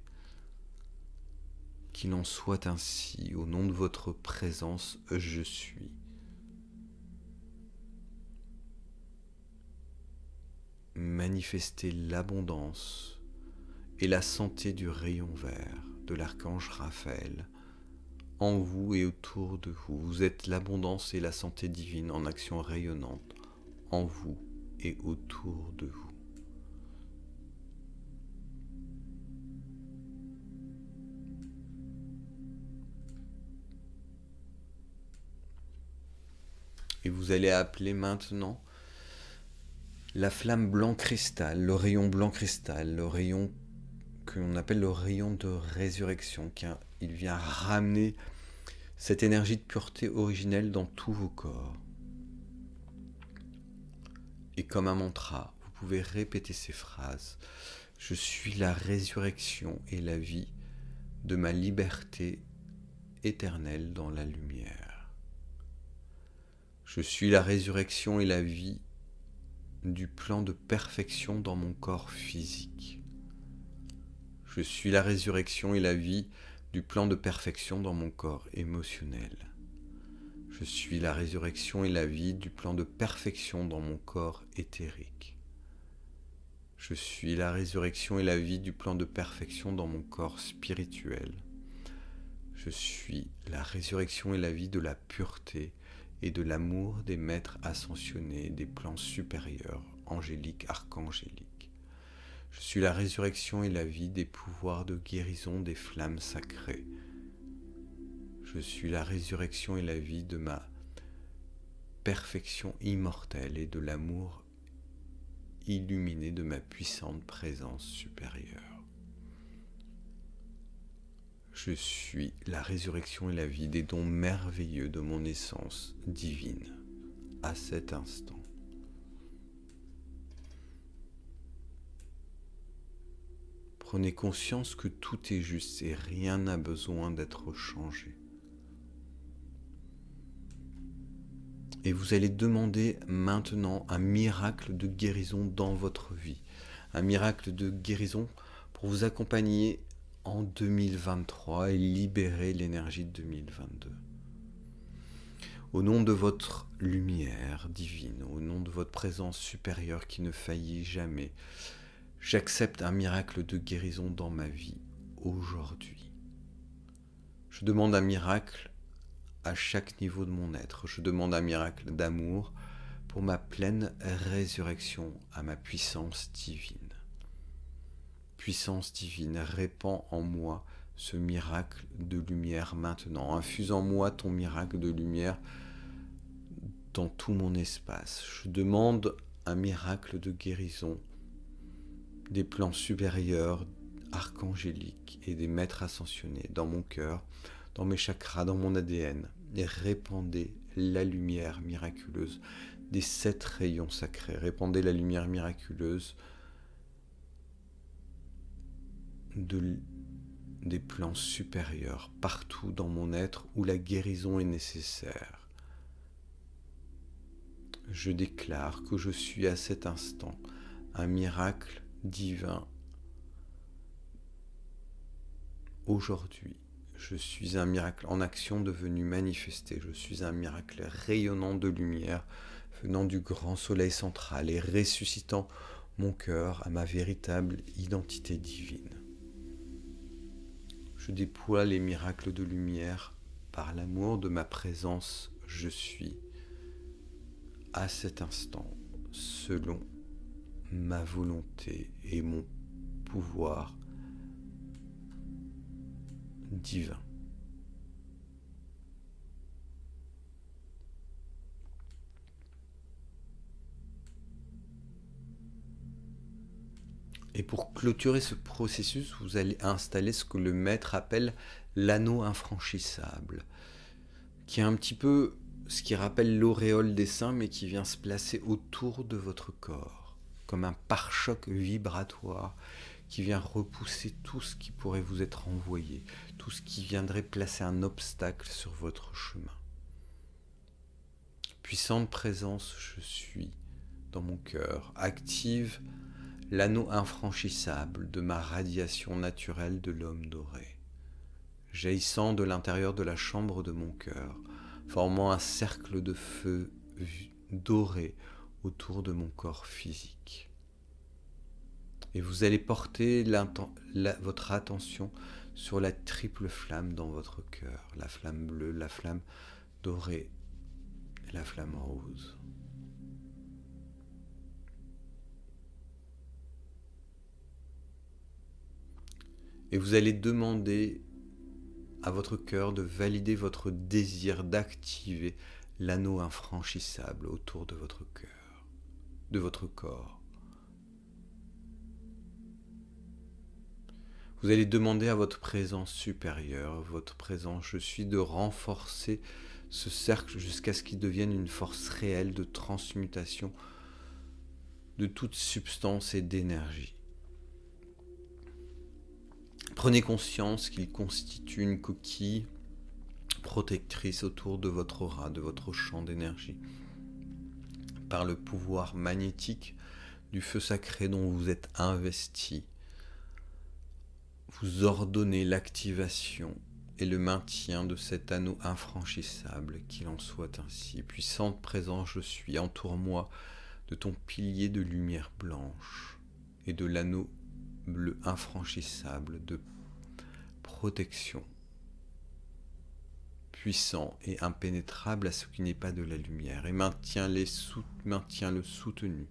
Qu'il en soit ainsi, au nom de votre présence, je suis. Manifestez l'abondance et la santé du rayon vert de l'archange Raphaël en vous et autour de vous. Vous êtes l'abondance et la santé divine en action rayonnante en vous et autour de vous. Et vous allez appeler maintenant la flamme blanc cristal, le rayon blanc cristal, le rayon que l'on appelle le rayon de résurrection, car il vient ramener cette énergie de pureté originelle dans tous vos corps. Et comme un mantra, vous pouvez répéter ces phrases. Je suis la résurrection et la vie de ma liberté éternelle dans la lumière. Je suis la résurrection et la vie du plan de perfection dans mon corps physique. Je suis la résurrection et la vie du plan de perfection dans mon corps émotionnel. Je suis la résurrection et la vie du plan de perfection dans mon corps éthérique. Je suis la résurrection et la vie du plan de perfection dans mon corps spirituel. Je suis la résurrection et la vie de la pureté et de l'amour des maîtres ascensionnés, des plans supérieurs, angéliques, archangéliques. Je suis la résurrection et la vie des pouvoirs de guérison des flammes sacrées. Je suis la résurrection et la vie de ma perfection immortelle et de l'amour illuminé de ma puissante présence supérieure. Je suis la résurrection et la vie des dons merveilleux de mon essence divine à cet instant. Prenez conscience que tout est juste et rien n'a besoin d'être changé. Et vous allez demander maintenant un miracle de guérison dans votre vie. Un miracle de guérison pour vous accompagner en 2023 et libérer l'énergie de 2022. Au nom de votre lumière divine, au nom de votre présence supérieure qui ne faillit jamais, j'accepte un miracle de guérison dans ma vie aujourd'hui. Je demande un miracle à chaque niveau de mon être. Je demande un miracle d'amour pour ma pleine résurrection à ma puissance divine. Puissance divine, répands en moi ce miracle de lumière maintenant. Infuse en moi ton miracle de lumière dans tout mon espace. Je demande un miracle de guérison des plans supérieurs, archangéliques et des maîtres ascensionnés dans mon cœur, dans mes chakras, dans mon ADN, et répandez la lumière miraculeuse des 7 rayons sacrés. Répandez la lumière miraculeuse des plans supérieurs, partout dans mon être où la guérison est nécessaire. Je déclare que je suis à cet instant un miracle divin. Aujourd'hui, je suis un miracle en action devenu manifesté. Je suis un miracle rayonnant de lumière venant du grand soleil central et ressuscitant mon cœur à ma véritable identité divine. Je déploie les miracles de lumière par l'amour de ma présence. Je suis à cet instant selon ma volonté et mon pouvoir divin. Et pour clôturer ce processus, vous allez installer ce que le maître appelle l'anneau infranchissable, qui est un petit peu ce qui rappelle l'auréole des saints, mais qui vient se placer autour de votre corps, comme un pare-choc vibratoire qui vient repousser tout ce qui pourrait vous être envoyé, tout ce qui viendrait placer un obstacle sur votre chemin. Puissante présence, je suis dans mon cœur, active l'anneau infranchissable de ma radiation naturelle de l'homme doré, jaillissant de l'intérieur de la chambre de mon cœur, formant un cercle de feu doré autour de mon corps physique. Et vous allez porter votre attention sur la triple flamme dans votre cœur, la flamme bleue, la flamme dorée et la flamme rose. Et vous allez demander à votre cœur de valider votre désir d'activer l'anneau infranchissable autour de votre cœur, de votre corps. Vous allez demander à votre présence supérieure, votre présence, je suis, de renforcer ce cercle jusqu'à ce qu'il devienne une force réelle de transmutation de toute substance et d'énergie. Prenez conscience qu'il constitue une coquille protectrice autour de votre aura, de votre champ d'énergie. Par le pouvoir magnétique du feu sacré dont vous êtes investi, vous ordonnez l'activation et le maintien de cet anneau infranchissable, qu'il en soit ainsi. Puissante présence, je suis, entoure-moi de ton pilier de lumière blanche et de l'anneau bleu infranchissable de protection, puissant et impénétrable à ce qui n'est pas de la lumière, et maintiens-le soutenu.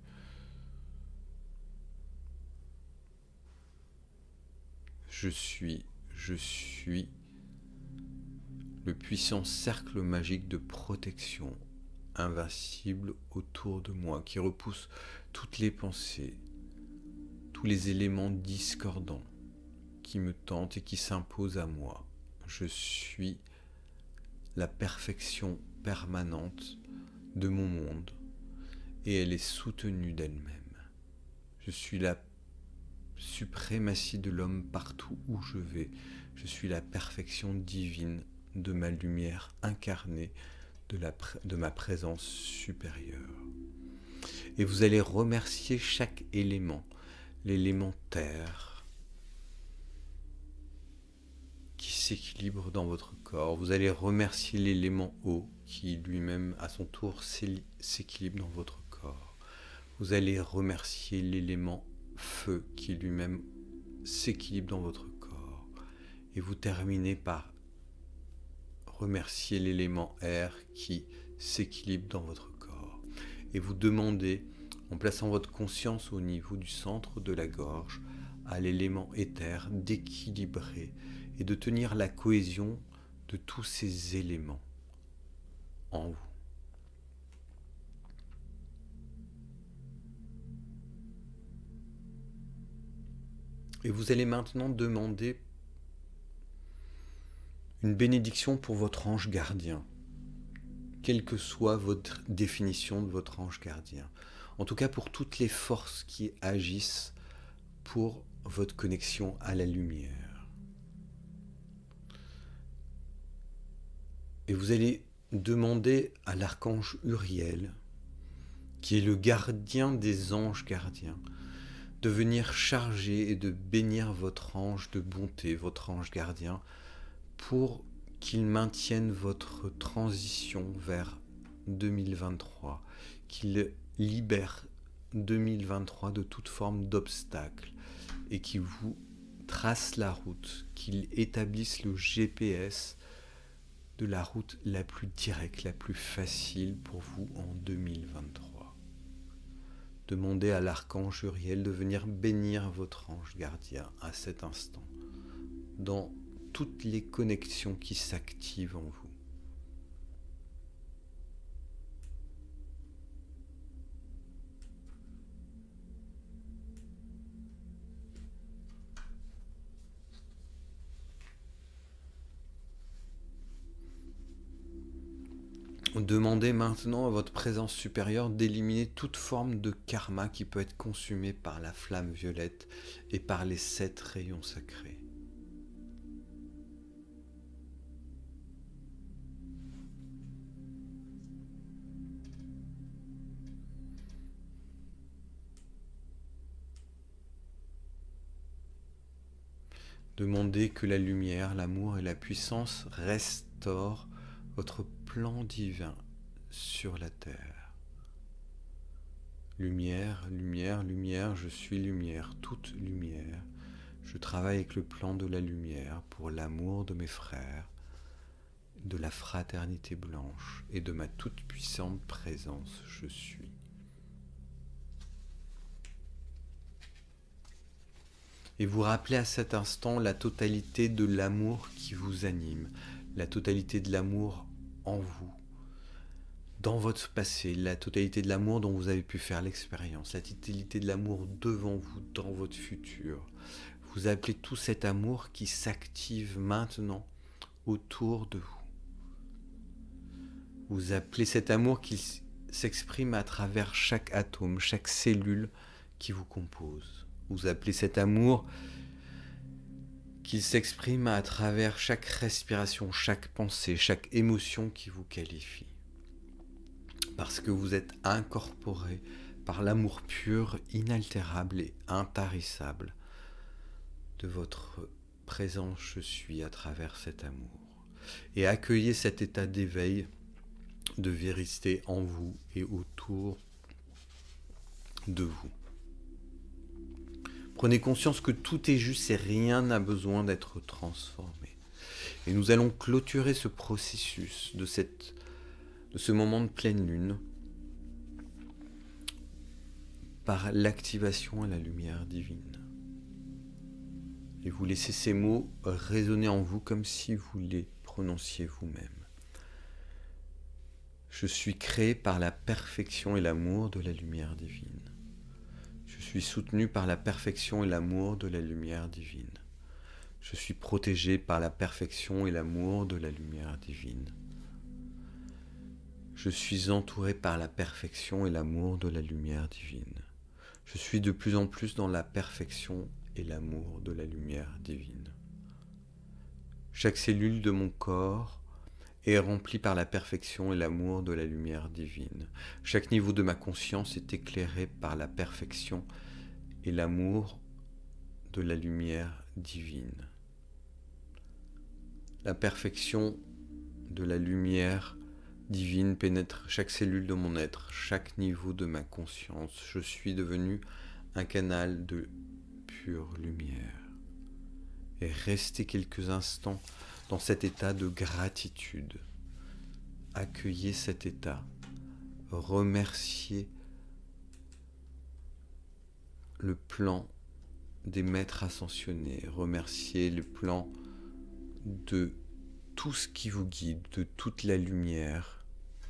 Je suis le puissant cercle magique de protection invincible autour de moi, qui repousse toutes les pensées, tous les éléments discordants qui me tentent et qui s'imposent à moi, je suis la perfection permanente de mon monde et elle est soutenue d'elle-même. Je suis la suprématie de l'homme partout où je vais. Je suis la perfection divine de ma lumière incarnée, de ma présence supérieure. Et vous allez remercier chaque élément, l'élément terre, qui s'équilibre dans votre corps. Vous allez remercier l'élément eau, qui lui-même, à son tour, s'équilibre dans votre corps. Vous allez remercier l'élément feu, qui lui-même s'équilibre dans votre corps. Et vous terminez par remercier l'élément air qui s'équilibre dans votre corps. Et vous demandez, en plaçant votre conscience au niveau du centre de la gorge, à l'élément éther d'équilibrer et de tenir la cohésion de tous ces éléments en vous. Et vous allez maintenant demander une bénédiction pour votre ange gardien, quelle que soit votre définition de votre ange gardien. En tout cas pour toutes les forces qui agissent pour votre connexion à la lumière. Et vous allez demander à l'archange Uriel, qui est le gardien des anges gardiens, de venir charger et de bénir votre ange de bonté, votre ange gardien, pour qu'il maintienne votre transition vers 2023, qu'il libère 2023 de toute forme d'obstacle et qu'il vous trace la route, qu'il établisse le GPS de la route la plus directe, la plus facile pour vous en 2023. Demandez à l'archange Uriel de venir bénir votre ange gardien à cet instant, dans toutes les connexions qui s'activent en vous. Demandez maintenant à votre présence supérieure d'éliminer toute forme de karma qui peut être consumée par la flamme violette et par les 7 rayons sacrés. Demandez que la lumière, l'amour et la puissance restaurent votre plan divin sur la terre. Lumière, lumière, lumière, je suis lumière, toute lumière. Je travaille avec le plan de la lumière pour l'amour de mes frères, de la fraternité blanche et de ma toute-puissante présence, je suis. Et vous rappelez à cet instant la totalité de l'amour qui vous anime, la totalité de l'amour en vous, dans votre passé, la totalité de l'amour dont vous avez pu faire l'expérience, la totalité de l'amour devant vous, dans votre futur. Vous appelez tout cet amour qui s'active maintenant autour de vous. Vous appelez cet amour qui s'exprime à travers chaque atome, chaque cellule qui vous compose. Vous appelez cet amour qui s'exprime à travers chaque respiration, chaque pensée, chaque émotion qui vous qualifie. Parce que vous êtes incorporé par l'amour pur, inaltérable et intarissable de votre présence je suis à travers cet amour. Et accueillez cet état d'éveil, de vérité en vous et autour de vous. Prenez conscience que tout est juste et rien n'a besoin d'être transformé. Et nous allons clôturer ce processus de ce moment de pleine lune par l'activation à la lumière divine. Et vous laissez ces mots résonner en vous comme si vous les prononciez vous-même. Je suis créé par la perfection et l'amour de la lumière divine. Je suis soutenu par la perfection et l'amour de la lumière divine. Je suis protégé par la perfection et l'amour de la lumière divine. Je suis entouré par la perfection et l'amour de la lumière divine. Je suis de plus en plus dans la perfection et l'amour de la lumière divine. Chaque cellule de mon corps est remplie par la perfection et l'amour de la lumière divine. Chaque niveau de ma conscience est éclairé par la perfection et l'amour de la lumière divine. La perfection de la lumière divine pénètre chaque cellule de mon être, chaque niveau de ma conscience. Je suis devenu un canal de pure lumière. Et restez quelques instants dans cet état de gratitude. Accueillez cet état. Remerciez le plan des maîtres ascensionnés. Remerciez le plan de tout ce qui vous guide, de toute la lumière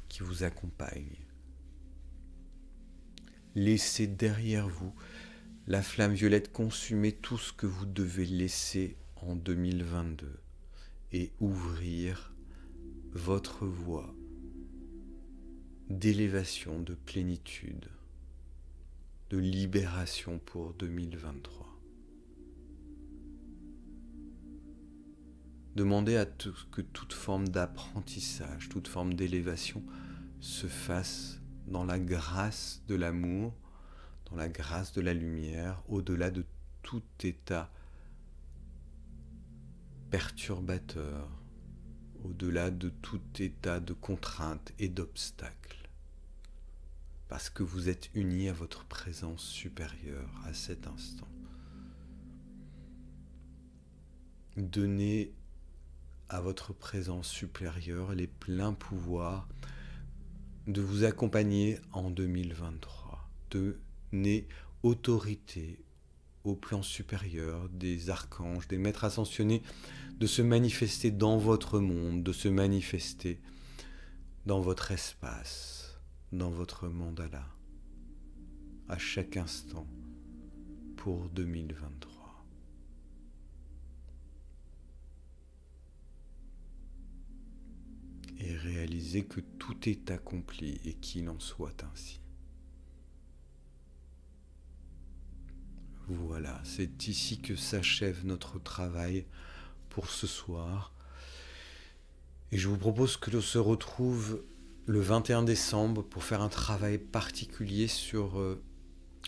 qui vous accompagne. Laissez derrière vous la flamme violette consumer tout ce que vous devez laisser en 2022 et ouvrir votre voie d'élévation, de plénitude, de libération pour 2023. Demandez à que toute forme d'apprentissage, toute forme d'élévation se fasse dans la grâce de l'amour, dans la grâce de la lumière, au-delà de tout état perturbateur, au-delà de tout état de contrainte et d'obstacle. Parce que vous êtes unis à votre présence supérieure à cet instant. Donnez à votre présence supérieure les pleins pouvoirs de vous accompagner en 2023. Donnez autorité au plan supérieur des archanges, des maîtres ascensionnés, de se manifester dans votre monde, de se manifester dans votre espace, dans votre mandala, à chaque instant pour 2023. Et réalisez que tout est accompli et qu'il en soit ainsi. Voilà, c'est ici que s'achève notre travail pour ce soir. Et je vous propose que l'on se retrouve le 21 décembre pour faire un travail particulier sur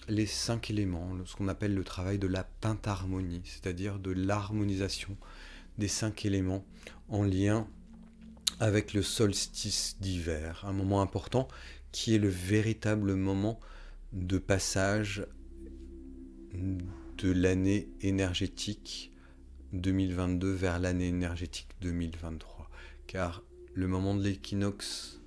les 5 éléments, ce qu'on appelle le travail de la pentarmonie, c'est-à-dire de l'harmonisation des 5 éléments en lien avec le solstice d'hiver, un moment important qui est le véritable moment de passage de l'année énergétique 2022 vers l'année énergétique 2023. Car le moment de l'équinoxe,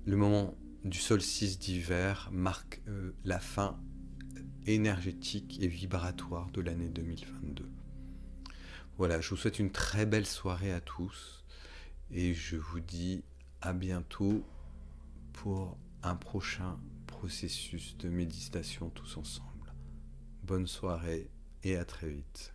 le moment du solstice d'hiver marque la fin énergétique et vibratoire de l'année 2022. Voilà, je vous souhaite une très belle soirée à tous. Et je vous dis à bientôt pour un prochain processus de méditation tous ensemble. Bonne soirée et à très vite.